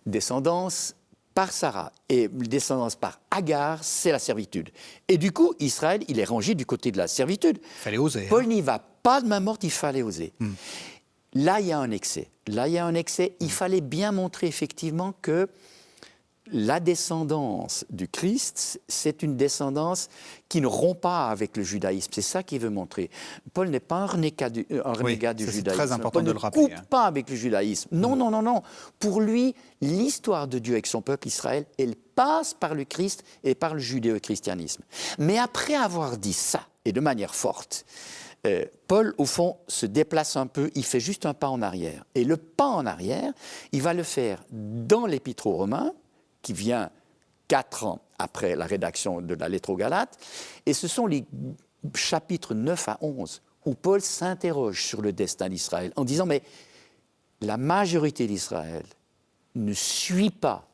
Descendance par Sarah et descendance par Agar, c'est la servitude. Et du coup, Israël, il est rangé du côté de la servitude. Il fallait oser. Paul n'y va pas de main morte, il fallait oser. Là, il y a un excès. Il fallait bien montrer effectivement que la descendance du Christ, c'est une descendance qui ne rompt pas avec le judaïsme. C'est ça qu'il veut montrer. Paul n'est pas un renégat du judaïsme. C'est très important Paul de le rappeler. Paul ne coupe pas avec le judaïsme. Non. Pour lui, l'histoire de Dieu avec son peuple Israël, elle passe par le Christ et par le judéo-christianisme. Mais après avoir dit ça, et de manière forte, Paul, au fond, se déplace un peu, il fait juste un pas en arrière. Et le pas en arrière, il va le faire dans l'Épître aux Romains, qui vient 4 ans après la rédaction de la lettre aux Galates, et ce sont les chapitres 9 à 11 où Paul s'interroge sur le destin d'Israël en disant, mais la majorité d'Israël ne suit pas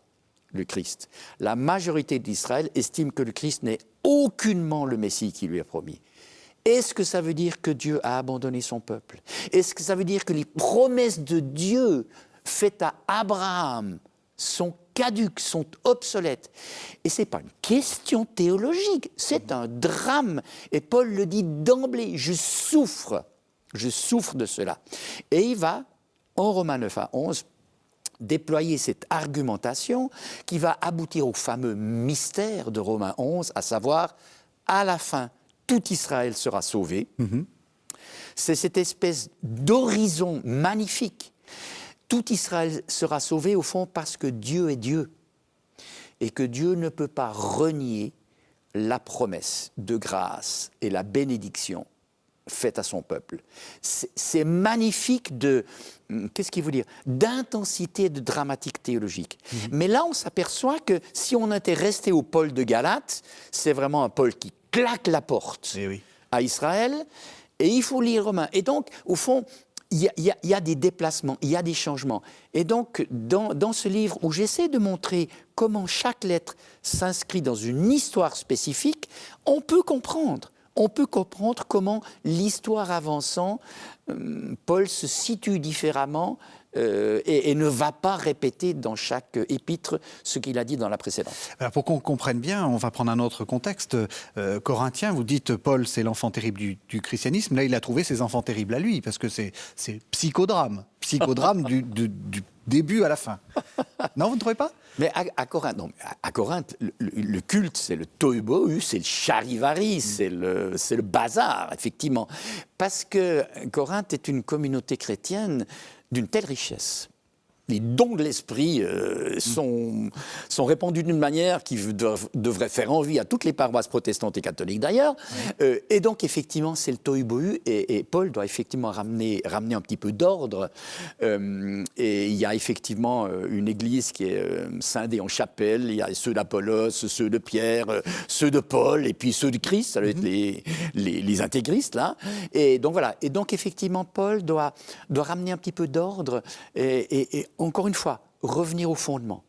le Christ. La majorité d'Israël estime que le Christ n'est aucunement le Messie qui lui est promis. Est-ce que ça veut dire que Dieu a abandonné son peuple? Est-ce que ça veut dire que les promesses de Dieu faites à Abraham sont caduques, sont obsolètes? Et ce n'est pas une question théologique, c'est un drame. Et Paul le dit d'emblée, je souffre de cela. Et il va, en Romains 9 à 11, déployer cette argumentation qui va aboutir au fameux mystère de Romains 11, à savoir, à la fin, tout Israël sera sauvé. C'est cette espèce d'horizon magnifique. Tout Israël sera sauvé, au fond, parce que Dieu est Dieu. Et que Dieu ne peut pas renier la promesse de grâce et la bénédiction faite à son peuple. C'est magnifique qu'est-ce qu'il veut dire, d'intensité, de dramatique théologique. Mais là, on s'aperçoit que si on était resté au Paul de Galate, c'est vraiment un Paul qui claque la porte à Israël, et il faut lire Romains. Et donc, au fond, il y a des déplacements, il y a des changements. Et donc, dans ce livre où j'essaie de montrer comment chaque lettre s'inscrit dans une histoire spécifique, on peut comprendre comment l'histoire avançant, Paul se situe différemment et ne va pas répéter dans chaque épître ce qu'il a dit dans la précédente. Alors pour qu'on comprenne bien, on va prendre un autre contexte. Corinthien, vous dites Paul, c'est l'enfant terrible du christianisme. Là, il a trouvé ses enfants terribles à lui, parce que c'est psychodrame. Psychodrame début à la fin. Non, vous ne trouvez pas? Mais à Corinthe, non, à Corinthe, le culte, c'est le tohu-bohu, c'est le charivari, c'est le bazar, effectivement. Parce que Corinthe est une communauté chrétienne d'une telle richesse. Les dons de l'esprit sont répandus d'une manière qui devrait faire envie à toutes les paroisses protestantes et catholiques d'ailleurs. Et donc, effectivement, c'est le tohu-bohu. Et Paul doit effectivement ramener un petit peu d'ordre. Et il y a effectivement une église qui est scindée en chapelles. Il y a ceux d'Apollos, ceux de Pierre, ceux de Paul, et puis ceux de Christ. Ça doit être les intégristes, là. Et donc, voilà. Et donc, effectivement, Paul doit ramener un petit peu d'ordre et encore une fois, revenir au fondement.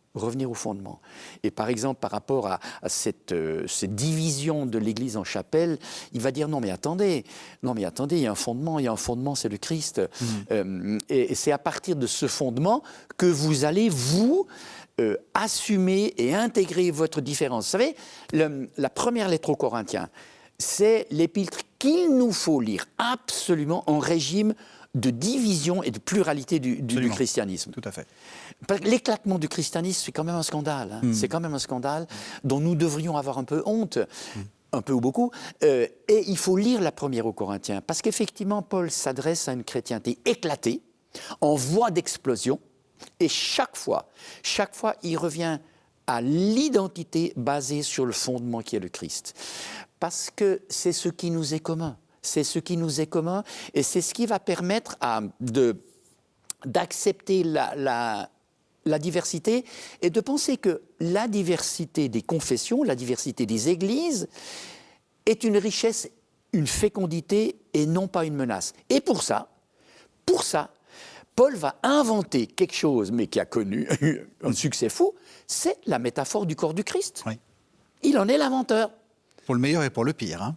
Et par exemple, par rapport à cette division de l'Église en chapelle, il va dire non mais attendez, il y a un fondement, c'est le Christ. Et c'est à partir de ce fondement que vous allez, vous, assumer et intégrer votre différence. Vous savez, la première lettre aux Corinthiens, c'est l'épître qu'il nous faut lire absolument en régime de division et de pluralité du christianisme. Tout à fait. L'éclatement du christianisme, c'est quand même un scandale. C'est quand même un scandale dont nous devrions avoir un peu honte, un peu ou beaucoup. Et il faut lire la première aux Corinthiens, parce qu'effectivement, Paul s'adresse à une chrétienté éclatée, en voie d'explosion, et chaque fois, il revient à l'identité basée sur le fondement qui est le Christ. Parce que c'est ce qui nous est commun. C'est ce qui nous est commun et c'est ce qui va permettre d'accepter la diversité et de penser que la diversité des confessions, la diversité des églises est une richesse, une fécondité et non pas une menace. Et pour ça, Paul va inventer quelque chose, mais qui a connu un succès fou, c'est la métaphore du corps du Christ. Oui. Il en est l'inventeur. Pour le meilleur et pour le pire, hein.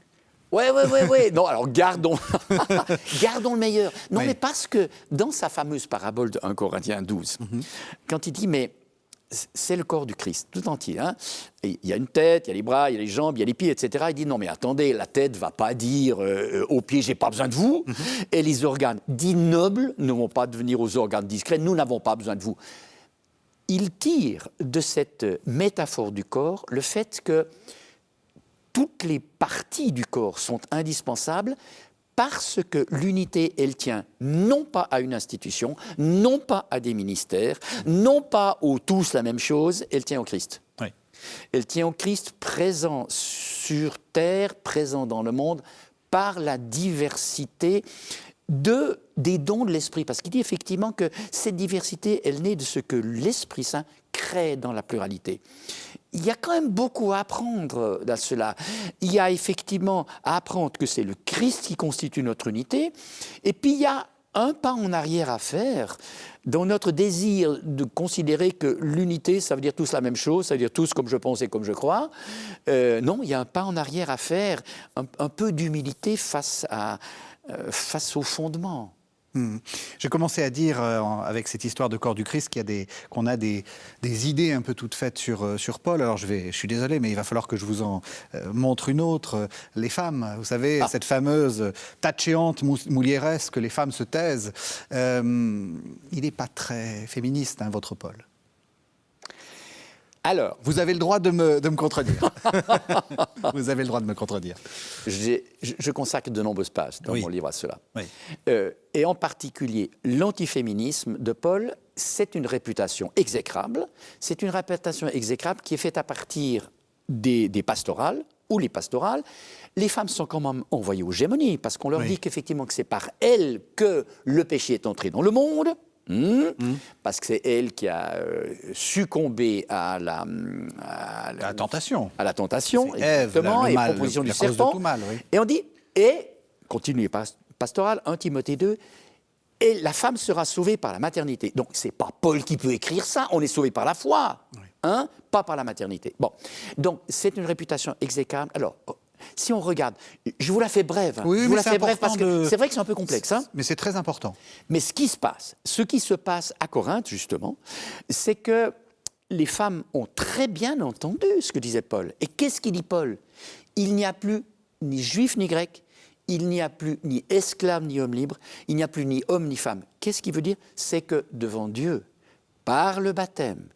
Ouais. Non, alors gardons le meilleur. Non, mais parce que dans sa fameuse parabole de 1 Corinthiens 12, quand il dit, mais c'est le corps du Christ, tout entier. Hein, il y a une tête, il y a les bras, il y a les jambes, il y a les pieds, etc. Il dit, non, mais attendez, la tête ne va pas dire aux pieds, j'ai pas besoin de vous. Et les organes dits nobles ne vont pas devenir aux organes discrets, nous n'avons pas besoin de vous. Il tire de cette métaphore du corps le fait que toutes les parties du corps sont indispensables parce que l'unité, elle tient non pas à une institution, non pas à des ministères, non pas aux tous la même chose, elle tient au Christ. Oui. Elle tient au Christ présent sur terre, présent dans le monde, par la diversité des dons de l'Esprit. Parce qu'il dit effectivement que cette diversité, elle naît de ce que l'Esprit Saint crée dans la pluralité. Il y a quand même beaucoup à apprendre dans cela. Il y a effectivement à apprendre que c'est le Christ qui constitue notre unité. Et puis il y a un pas en arrière à faire dans notre désir de considérer que l'unité, ça veut dire tous la même chose, ça veut dire tous comme je pense et comme je crois. Non, il y a un pas en arrière à faire, un peu d'humilité face au fondement. J'ai commencé à dire, avec cette histoire de corps du Christ, qu'on a des idées un peu toutes faites sur Paul. Alors je suis désolé, mais il va falloir que je vous en montre une autre. Les femmes, vous savez, cette fameuse tachéante mouliéresse que les femmes se taisent. Il n'est pas très féministe, hein, votre Paul. Alors, vous avez le droit de me contredire. Vous avez le droit de me contredire. Je consacre de nombreuses pages dans mon livre à cela. Oui. Et en particulier, l'antiféminisme de Paul, c'est une réputation exécrable. C'est une réputation exécrable qui est faite à partir des pastorales, ou les pastorales. Les femmes sont quand même envoyées aux gémonies, parce qu'on leur dit qu'effectivement que c'est par elles que le péché est entré dans le monde. Parce que c'est elle qui a succombé à la tentation. À la tentation, Ève, exactement, le et mal, proposition du la cause de serpent. tout mal, oui. Et on dit, et, continuez pastoral, 1 Timothée 2, et la femme sera sauvée par la maternité. Donc, c'est pas Paul qui peut écrire ça, on est sauvé par la foi, hein, pas par la maternité. Bon, donc, c'est une réputation exécrable. Alors, si on regarde, je vous la fais brève. Oui, je vous la fais brève parce que c'est vrai que c'est un peu complexe. Hein. Mais c'est très important. Mais ce qui se passe à Corinthe, justement, c'est que les femmes ont très bien entendu ce que disait Paul. Et qu'est-ce qu'il dit Paul ? Il n'y a plus ni juif ni grec, il n'y a plus ni esclave ni homme libre, il n'y a plus ni homme ni femme. Qu'est-ce qu'il veut dire ? C'est que devant Dieu, par le baptême,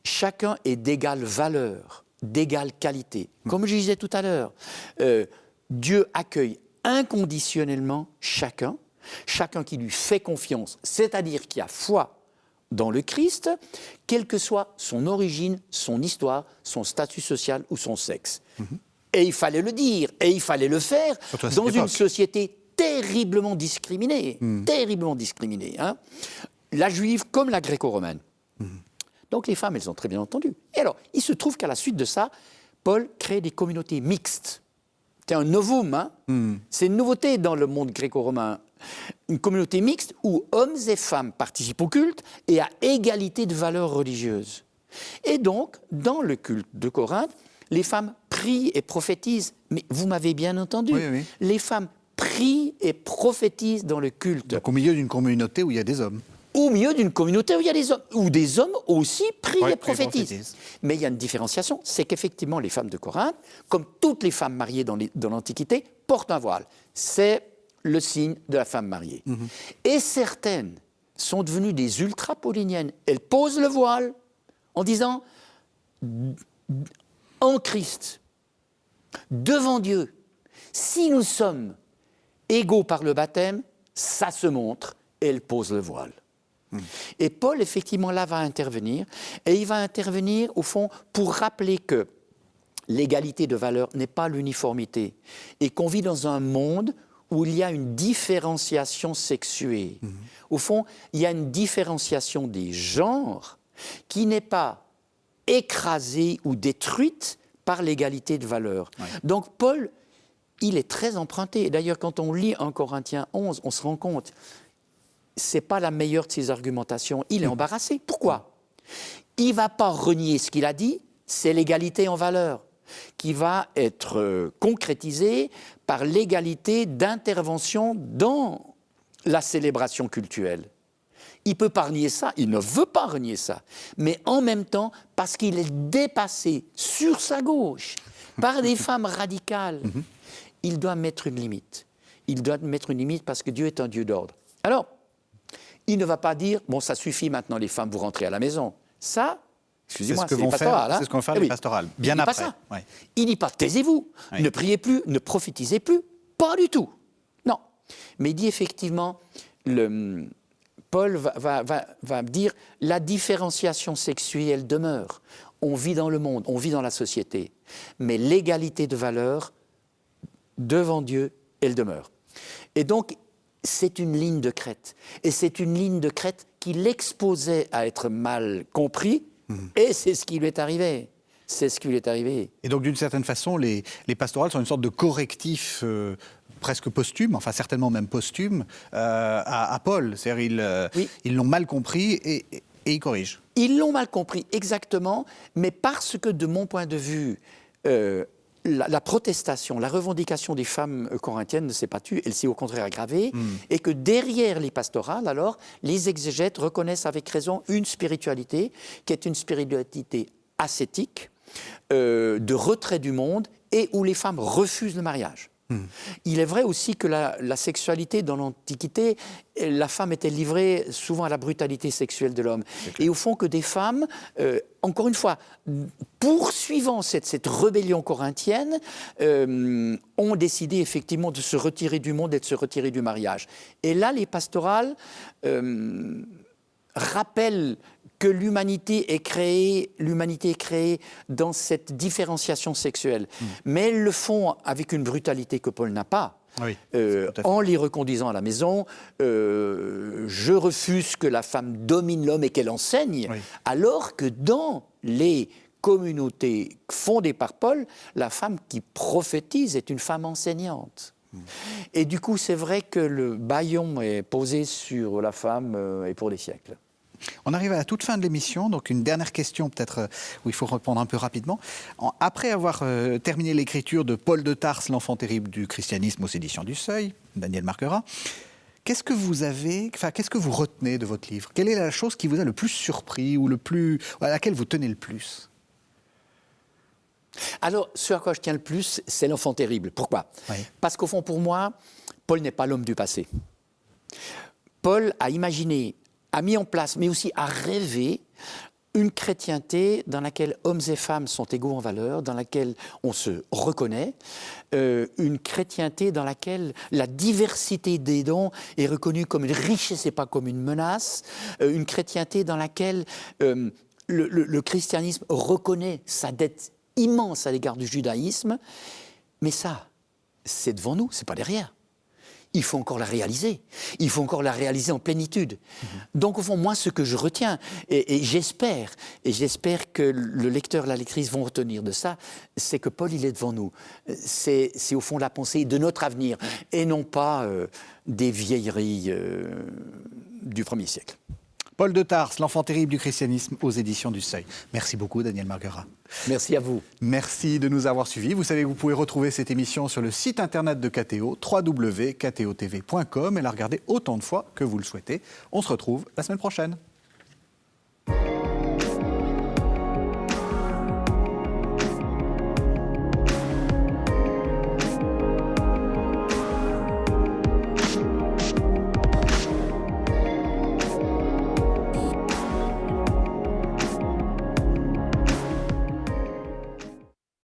chacun est d'égale valeur, d'égale qualité. Comme je disais tout à l'heure, Dieu accueille inconditionnellement chacun qui lui fait confiance, c'est-à-dire qui a foi dans le Christ, quelle que soit son origine, son histoire, son statut social ou son sexe. Et il fallait le dire, et il fallait le faire dans une société terriblement discriminée, hein. La juive comme la gréco-romaine. Donc les femmes, elles ont très bien entendu. Et alors, il se trouve qu'à la suite de ça, Paul crée des communautés mixtes. C'est un novum, hein. C'est une nouveauté dans le monde gréco-romain. Une communauté mixte où hommes et femmes participent au culte et à égalité de valeurs religieuses. Et donc, dans le culte de Corinthe, les femmes prient et prophétisent. Mais vous m'avez bien entendu, oui. Les femmes prient et prophétisent dans le culte. Donc au milieu d'une communauté où il y a des hommes. Au milieu d'une communauté où il y a des hommes, où des hommes aussi prient et prophétisent. prophétisent. Mais il y a une différenciation, c'est qu'effectivement les femmes de Corinthe, comme toutes les femmes mariées dans l'Antiquité, portent un voile. C'est le signe de la femme mariée. Et certaines sont devenues des ultra-pauliniennes. Elles posent le voile en disant « En Christ, devant Dieu, si nous sommes égaux par le baptême, ça se montre. » Et elles posent le voile. Et Paul, effectivement, là, va intervenir. Et il va intervenir, au fond, pour rappeler que l'égalité de valeur n'est pas l'uniformité. Et qu'on vit dans un monde où il y a une différenciation sexuée. Au fond, il y a une différenciation des genres qui n'est pas écrasée ou détruite par l'égalité de valeur. Donc, Paul, il est très emprunté. Et d'ailleurs, quand on lit 1 Corinthiens 11, on se rend compte c'est pas la meilleure de ses argumentations. Il est embarrassé. Pourquoi ? Il ne va pas renier ce qu'il a dit, c'est l'égalité en valeur, qui va être concrétisée par l'égalité d'intervention dans la célébration cultuelle. Il ne peut pas renier ça, il ne veut pas renier ça. Mais en même temps, parce qu'il est dépassé sur sa gauche par des femmes radicales, il doit mettre une limite. Il doit mettre une limite parce que Dieu est un Dieu d'ordre. Alors, il ne va pas dire, bon, ça suffit maintenant, les femmes, vous rentrez à la maison. Ça, excusez-moi, c'est les pastorales. C'est ce qu'on va faire les pastorales, bien après. Pas ça. Il dit pas, taisez-vous, ne priez plus, ne prophétisez plus, pas du tout. Non. Mais il dit effectivement, Paul va dire, la différenciation sexuelle demeure. On vit dans le monde, on vit dans la société. Mais l'égalité de valeur, devant Dieu, elle demeure. Et donc, c'est une ligne de crête. Et c'est une ligne de crête qui l'exposait à être mal compris, et c'est ce qui lui est arrivé. C'est ce qui lui est arrivé. Et donc, d'une certaine façon, les pastorales sont une sorte de correctif presque posthume, enfin certainement même posthume, à Paul. C'est-à-dire ils l'ont mal compris et ils corrigent. Ils l'ont mal compris, exactement, mais parce que, de mon point de vue, la protestation, la revendication des femmes corinthiennes ne s'est pas tue, elle s'est au contraire aggravée, et que derrière les pastorales, alors, les exégètes reconnaissent avec raison une spiritualité qui est une spiritualité ascétique, de retrait du monde, et où les femmes refusent le mariage. Il est vrai aussi que la sexualité dans l'Antiquité, la femme était livrée souvent à la brutalité sexuelle de l'homme. Et au fond que des femmes, encore une fois, poursuivant cette rébellion corinthienne, ont décidé effectivement de se retirer du monde et de se retirer du mariage. Et là, les pastorales rappellent que l'humanité est créée dans cette différenciation sexuelle. Mais elles le font avec une brutalité que Paul n'a pas. En les reconduisant à la maison, je refuse que la femme domine l'homme et qu'elle enseigne, alors que dans les communautés fondées par Paul, la femme qui prophétise est une femme enseignante. Et du coup, c'est vrai que le bâillon est posé sur la femme et pour des siècles. On arrive à la toute fin de l'émission, donc une dernière question peut-être où il faut répondre un peu rapidement. Après avoir terminé l'écriture de Paul de Tarse, l'enfant terrible du christianisme aux éditions du Seuil, Daniel Marquerat, qu'est-ce que vous retenez de votre livre ? Quelle est la chose qui vous a le plus surpris ou à laquelle vous tenez le plus ? Alors, ce à quoi je tiens le plus, c'est l'enfant terrible. Pourquoi ? Parce qu'au fond, pour moi, Paul n'est pas l'homme du passé. Paul a imaginé a mis en place, mais aussi a rêvé une chrétienté dans laquelle hommes et femmes sont égaux en valeur, dans laquelle on se reconnaît, une chrétienté dans laquelle la diversité des dons est reconnue comme une richesse et pas comme une menace, une chrétienté dans laquelle le christianisme reconnaît sa dette immense à l'égard du judaïsme, mais ça, c'est devant nous, c'est pas derrière. Il faut encore la réaliser. Il faut encore la réaliser en plénitude. Donc, au fond, moi, ce que je retiens, et j'espère que le lecteur, la lectrice vont retenir de ça, c'est que Paul, il est devant nous. C'est au fond la pensée de notre avenir, et non pas des vieilleries du 1er siècle. Paul de Tarse, l'enfant terrible du christianisme aux éditions du Seuil. Merci beaucoup, Daniel Marguerat. Merci à vous. Merci de nous avoir suivis. Vous savez que vous pouvez retrouver cette émission sur le site internet de KTO, www.ktotv.com, et la regarder autant de fois que vous le souhaitez. On se retrouve la semaine prochaine.